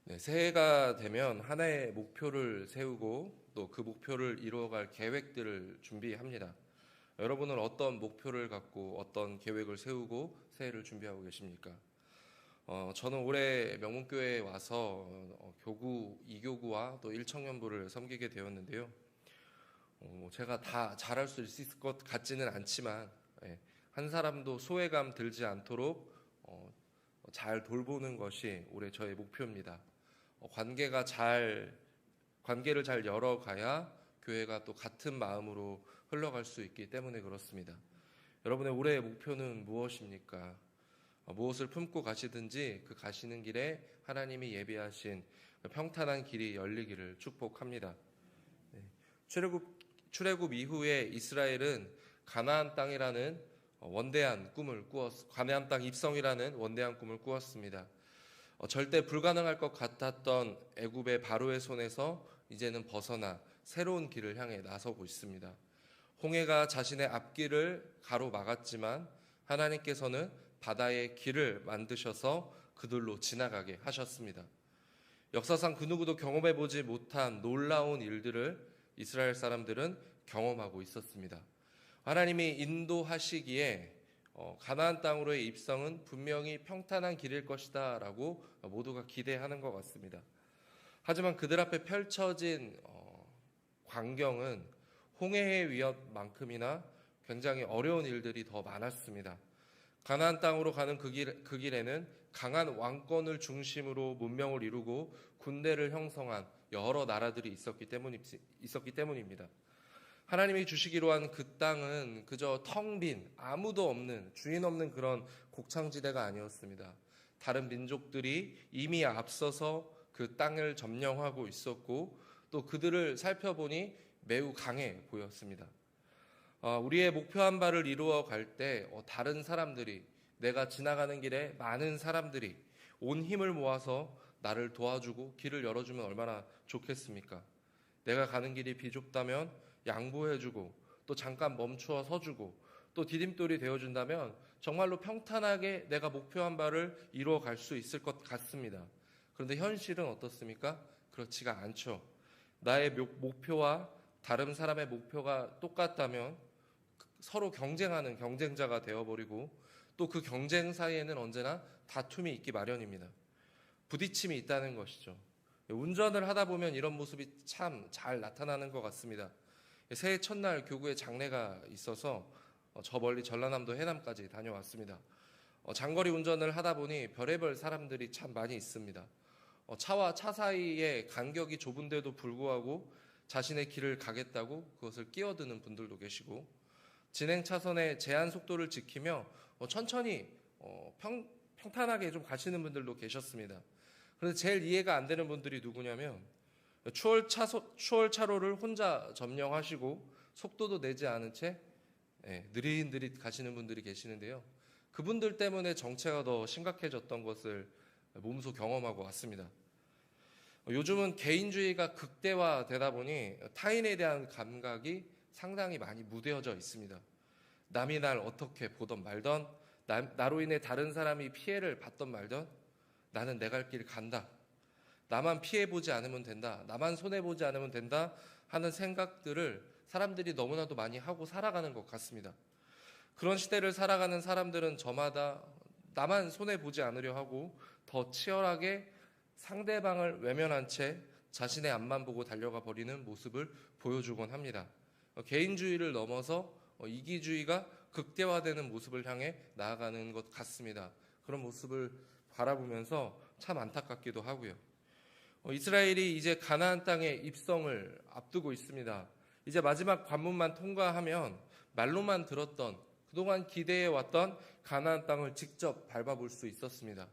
네, 새해가 되면 하나의 목표를 세우고 또 그 목표를 이루어갈 계획들을 준비합니다. 여러분은 어떤 목표를 갖고 어떤 계획을 세우고 새해를 준비하고 계십니까? 저는 올해 명문교회에 와서 교구, 이교구와 또 일청년부를 섬기게 되었는데요. 제가 다 잘할 수 있을 것 같지는 않지만 한 사람도 소외감 들지 않도록 잘 돌보는 것이 올해 저의 목표입니다. 관계를 잘 열어가야 교회가 또 같은 마음으로 흘러갈 수 있기 때문에 그렇습니다. 여러분의 올해의 목표는 무엇입니까? 무엇을 품고 가시든지 그 가시는 길에 하나님이 예비하신 평탄한 길이 열리기를 축복합니다. 출애굽 이후에 이스라엘은 가나안 땅이라는 가나안 땅 입성이라는 원대한 꿈을 꾸었습니다. 절대 불가능할 것 같았던 애굽의 바로의 손에서 이제는 벗어나 새로운 길을 향해 나서고 있습니다. 홍해가 자신의 앞길을 가로막았지만 하나님께서는 바다의 길을 만드셔서 그들로 지나가게 하셨습니다. 역사상 그 누구도 경험해보지 못한 놀라운 일들을 이스라엘 사람들은 경험하고 있었습니다. 하나님이 인도하시기에 가나안 땅으로의 입성은 분명히 평탄한 길일 것이다 라고 모두가 기대하는 것 같습니다. 하지만 그들 앞에 펼쳐진 광경은 홍해의 위협만큼이나 굉장히 어려운 일들이 더 많았습니다. 가나안 땅으로 가는 그 길에는 강한 왕권을 중심으로 문명을 이루고 군대를 형성한 여러 나라들이 있었기 때문입니다. 하나님이 주시기로 한 그 땅은 그저 텅 빈 아무도 없는 주인 없는 그런 곡창지대가 아니었습니다. 다른 민족들이 이미 앞서서 그 땅을 점령하고 있었고 또 그들을 살펴보니 매우 강해 보였습니다. 우리의 목표한 바를 이루어 갈 때 다른 사람들이 내가 지나가는 길에 많은 사람들이 온 힘을 모아서 나를 도와주고 길을 열어주면 얼마나 좋겠습니까? 내가 가는 길이 비좁다면 양보해주고 또 잠깐 멈추어 서주고 또 디딤돌이 되어준다면 정말로 평탄하게 내가 목표한 바를 이루어 갈 수 있을 것 같습니다. 그런데 현실은 어떻습니까? 그렇지가 않죠. 나의 목표와 다른 사람의 목표가 똑같다면 서로 경쟁하는 경쟁자가 되어버리고 또 그 경쟁 사이에는 언제나 다툼이 있기 마련입니다. 부딪힘이 있다는 것이죠. 운전을 하다 보면 이런 모습이 참 잘 나타나는 것 같습니다. 새해 첫날 교구에 장례가 있어서 저 멀리 전라남도 해남까지 다녀왔습니다. 장거리 운전을 하다 보니 별의별 사람들이 참 많이 있습니다. 차와 차 사이에 간격이 좁은데도 불구하고 자신의 길을 가겠다고 그것을 끼어드는 분들도 계시고 진행 차선의 제한 속도를 지키며 천천히 평탄하게 좀 가시는 분들도 계셨습니다. 그런데 제일 이해가 안 되는 분들이 누구냐면 추월 차로를 혼자 점령하시고 속도도 내지 않은 채 느릿느릿 가시는 분들이 계시는데요. 그분들 때문에 정체가 더 심각해졌던 것을 몸소 경험하고 왔습니다. 요즘은 개인주의가 극대화되다 보니 타인에 대한 감각이 상당히 많이 무뎌져 있습니다. 남이 날 어떻게 보던 말던 나로 인해 다른 사람이 피해를 받던 말던 나는 내 갈 길 간다. 나만 피해보지 않으면 된다. 나만 손해보지 않으면 된다 하는 생각들을 사람들이 너무나도 많이 하고 살아가는 것 같습니다. 그런 시대를 살아가는 사람들은 저마다 나만 손해보지 않으려 하고 더 치열하게 상대방을 외면한 채 자신의 앞만 보고 달려가 버리는 모습을 보여주곤 합니다. 개인주의를 넘어서 이기주의가 극대화되는 모습을 향해 나아가는 것 같습니다. 그런 모습을 바라보면서 참 안타깝기도 하고요. 이스라엘이 이제 가나안 땅의 입성을 앞두고 있습니다. 이제 마지막 관문만 통과하면 말로만 들었던 그동안 기대해왔던 가나안 땅을 직접 밟아볼 수 있었습니다.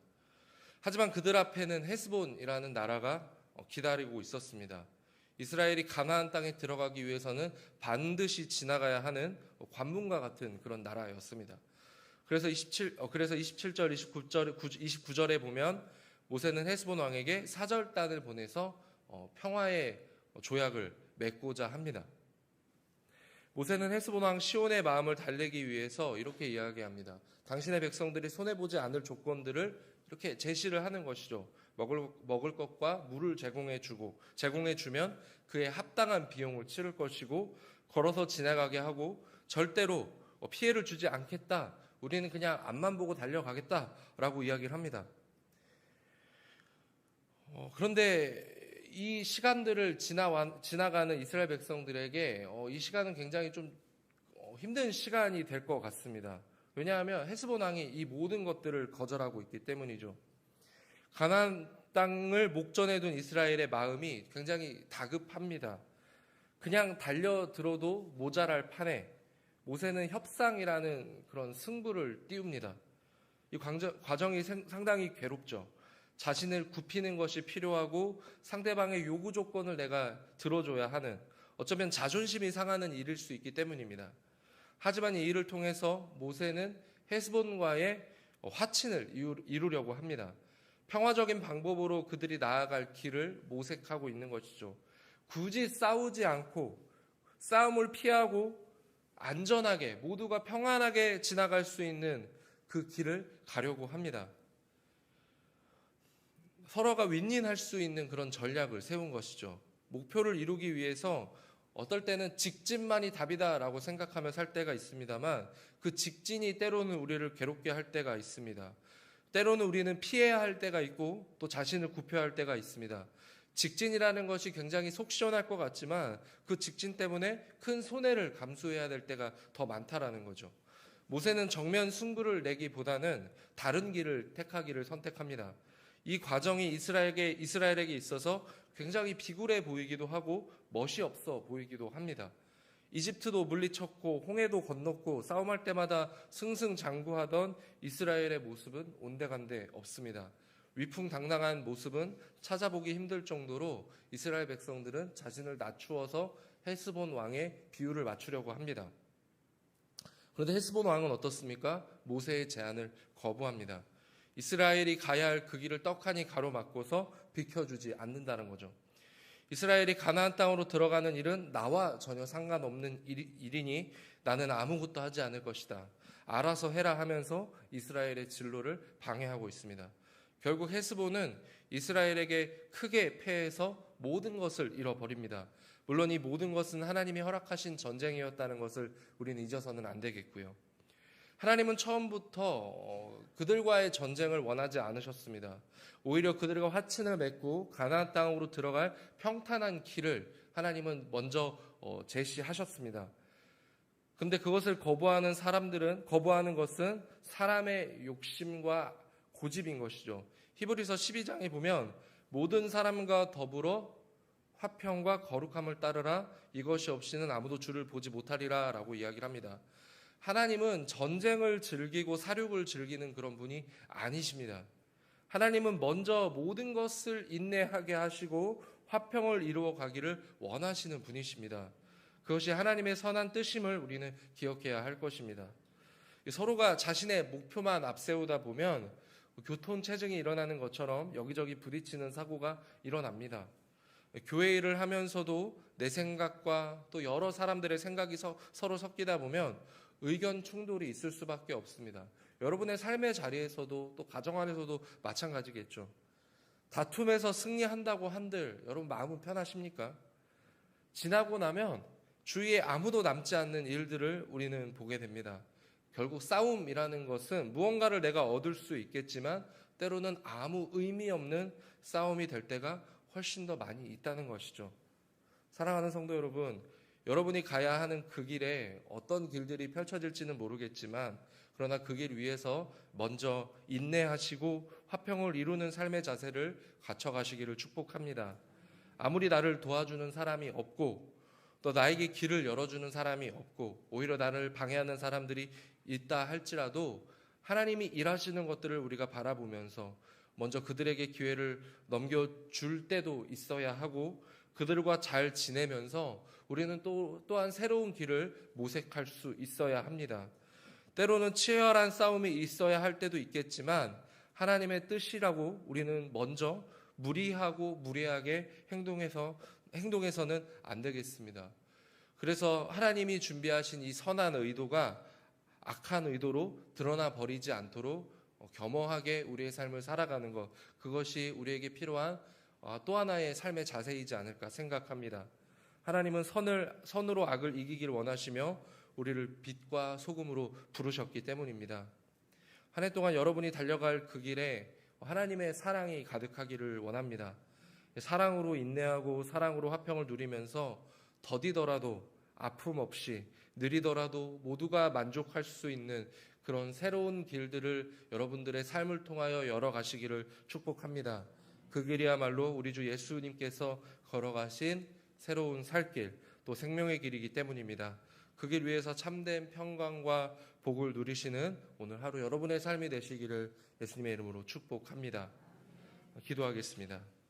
하지만 그들 앞에는 헤스본이라는 나라가 기다리고 있었습니다. 이스라엘이 가나안 땅에 들어가기 위해서는 반드시 지나가야 하는 관문과 같은 그런 나라였습니다. 그래서 27절, 29절에 보면 모세는 헤스본 왕에게 사절단을 보내서 평화의 조약을 맺고자 합니다. 모세는 헤스본 왕 시온의 마음을 달래기 위해서 이렇게 이야기합니다. 당신의 백성들이 손해보지 않을 조건들을 이렇게 제시를 하는 것이죠. 먹을 것과 물을 제공해 주면 그에 합당한 비용을 치를 것이고 걸어서 지나가게 하고 절대로 피해를 주지 않겠다. 우리는 그냥 앞만 보고 달려가겠다라고 이야기를 합니다. 그런데 이 시간들을 지나가는 이스라엘 백성들에게 이 시간은 굉장히 좀 힘든 시간이 될 것 같습니다. 왜냐하면 헤스본 왕이 이 모든 것들을 거절하고 있기 때문이죠. 가나안 땅을 목전에 둔 이스라엘의 마음이 굉장히 다급합니다. 그냥 달려들어도 모자랄 판에 모세는 협상이라는 그런 승부를 띄웁니다. 이 과정이 상당히 괴롭죠. 자신을 굽히는 것이 필요하고 상대방의 요구 조건을 내가 들어줘야 하는, 어쩌면 자존심이 상하는 일일 수 있기 때문입니다. 하지만 이 일을 통해서 모세는 헤스본과의 화친을 이루려고 합니다. 평화적인 방법으로 그들이 나아갈 길을 모색하고 있는 것이죠. 굳이 싸우지 않고 싸움을 피하고 안전하게 모두가 평안하게 지나갈 수 있는 그 길을 가려고 합니다. 서로가 윈윈할 수 있는 그런 전략을 세운 것이죠. 목표를 이루기 위해서 어떨 때는 직진만이 답이다라고 생각하며 살 때가 있습니다만 그 직진이 때로는 우리를 괴롭게 할 때가 있습니다. 때로는 우리는 피해야 할 때가 있고 또 자신을 굽혀야 할 때가 있습니다. 직진이라는 것이 굉장히 속 시원할 것 같지만 그 직진 때문에 큰 손해를 감수해야 될 때가 더 많다라는 거죠. 모세는 정면 승부를 내기보다는 다른 길을 택하기를 선택합니다. 이 과정이 이스라엘에게 있어서 굉장히 비굴해 보이기도 하고 멋이 없어 보이기도 합니다. 이집트도 물리쳤고 홍해도 건넜고 싸움할 때마다 승승장구하던 이스라엘의 모습은 온데간데 없습니다. 위풍당당한 모습은 찾아보기 힘들 정도로 이스라엘 백성들은 자신을 낮추어서 헤스본 왕의 비율을 맞추려고 합니다. 그런데 헤스본 왕은 어떻습니까? 모세의 제안을 거부합니다. 이스라엘이 가야 할 그 길을 떡하니 가로막고서 비켜주지 않는다는 거죠. 이스라엘이 가나안 땅으로 들어가는 일은 나와 전혀 상관없는 일이니 나는 아무것도 하지 않을 것이다. 알아서 해라 하면서 이스라엘의 진로를 방해하고 있습니다. 결국 헤스본은 이스라엘에게 크게 패해서 모든 것을 잃어버립니다. 물론 이 모든 것은 하나님이 허락하신 전쟁이었다는 것을 우리는 잊어서는 안 되겠고요. 하나님은 처음부터 그들과의 전쟁을 원하지 않으셨습니다. 오히려 그들과 화친을 맺고 가나안 땅으로 들어갈 평탄한 길을 하나님은 먼저 제시하셨습니다. 그런데 그것을 거부하는 것은 사람의 욕심과 고집인 것이죠. 히브리서 12장에 보면 모든 사람과 더불어 화평과 거룩함을 따르라, 이것이 없이는 아무도 주를 보지 못하리라 라고 이야기를 합니다. 하나님은 전쟁을 즐기고 사륙을 즐기는 그런 분이 아니십니다. 하나님은 먼저 모든 것을 인내하게 하시고 화평을 이루어 가기를 원하시는 분이십니다. 그것이 하나님의 선한 뜻임을 우리는 기억해야 할 것입니다. 서로가 자신의 목표만 앞세우다 보면 교통체증이 일어나는 것처럼 여기저기 부딪히는 사고가 일어납니다. 교회 일을 하면서도 내 생각과 또 여러 사람들의 생각이 서로 섞이다 보면 의견 충돌이 있을 수밖에 없습니다. 여러분의 삶의 자리에서도 또 가정 안에서도 마찬가지겠죠. 다툼에서 승리한다고 한들 여러분 마음은 편하십니까? 지나고 나면 주위에 아무도 남지 않는 일들을 우리는 보게 됩니다. 결국 싸움이라는 것은 무언가를 내가 얻을 수 있겠지만 때로는 아무 의미 없는 싸움이 될 때가 훨씬 더 많이 있다는 것이죠. 사랑하는 성도 여러분, 여러분이 가야 하는 그 길에 어떤 길들이 펼쳐질지는 모르겠지만 그러나 그 길 위에서 먼저 인내하시고 화평을 이루는 삶의 자세를 갖춰가시기를 축복합니다. 아무리 나를 도와주는 사람이 없고 또 나에게 길을 열어주는 사람이 없고 오히려 나를 방해하는 사람들이 있다 할지라도 하나님이 일하시는 것들을 우리가 바라보면서 먼저 그들에게 기회를 넘겨줄 때도 있어야 하고 그들과 잘 지내면서 우리는 또한 새로운 길을 모색할 수 있어야 합니다. 때로는 치열한 싸움이 있어야 할 때도 있겠지만 하나님의 뜻이라고 우리는 먼저 무리하고 무례하게 행동해서는 안 되겠습니다. 그래서 하나님이 준비하신 이 선한 의도가 악한 의도로 드러나 버리지 않도록 겸허하게 우리의 삶을 살아가는 것, 그것이 우리에게 필요한 또 하나의 삶의 자세이지 않을까 생각합니다. 하나님은 선으로 악을 이기기를 원하시며 우리를 빛과 소금으로 부르셨기 때문입니다. 한 해 동안 여러분이 달려갈 그 길에 하나님의 사랑이 가득하기를 원합니다. 사랑으로 인내하고 사랑으로 화평을 누리면서 더디더라도 아픔 없이, 느리더라도 모두가 만족할 수 있는 그런 새로운 길들을 여러분들의 삶을 통하여 열어가시기를 축복합니다. 그 길이야말로 우리 주 예수님께서 걸어가신 새로운 살길, 또 생명의 길이기 때문입니다. 그 길 위에서 참된 평강과 복을 누리시는 오늘 하루 여러분의 삶이 되시기를 예수님의 이름으로 축복합니다. 기도하겠습니다.